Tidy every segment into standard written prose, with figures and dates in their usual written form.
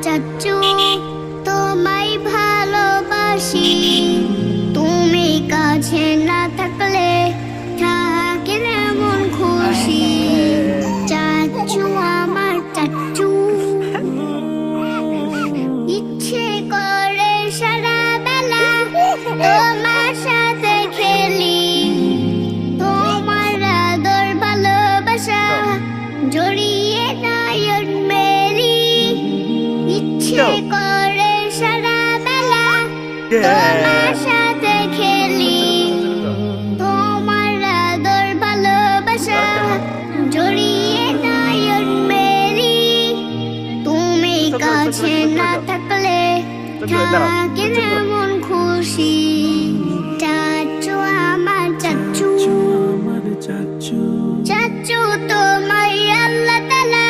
চাচ্চু তোমায় ভালোবাসি, তুমি কাছে না থাকলে থাকে না মন খুশি। চাচ্চু আমার চাচ্চু, ইচ্ছে করে সারা বেলা তোমার সাথে খেলি, তোমার আদর ভালোবাসা জড়িয়ে নয়ন মেরি। ইচ্ছে করে সারা বেলা তোমার সাথে খেলি, তোমার আদর ভালোবাসা জড়িয়ে নয়ন মেরি। তুমি কাছে না থাকলে থাকে না মন খুশি। চাচ্চু আমার চাচ্চু, চাচ্চু তোমায় আল্লাহ তাআলা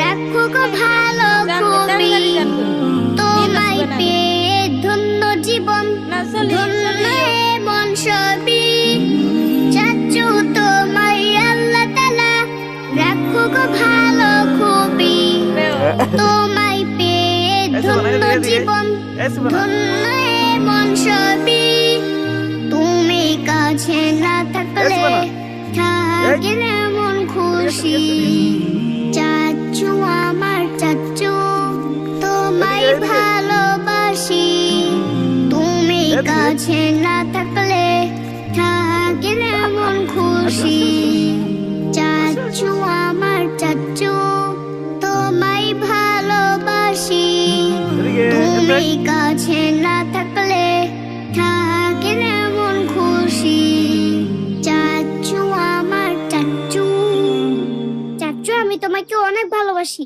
রাখুক ভালো খুবই, তোমায় পেয়ে ধন্য জীবন ধন্য মন সবই। চাচ্চু তোমায় আল্লাহ তাআলা রাখুক ভালো খুবই, তোমায় পেয়ে ধন্য জীবন ধন্য মন সবই। তুমি কাছে না থাকলে থাকে না মন খুশি। চাচ্চু আমার চাচ্চু তোমায় ভালোবাসি, তুমি কাছে না থাকলে থাকে না মন খুশি। চাচ্চু আমার চাচ্চু তোমায় ভালোবাসি, তুমি কাছে না থাকলে থাকে না মন খুশি। চাচ্চু আমার চাচ্চু, চাচ্চু আমি তোমাকে অনেক ভালোবাসি।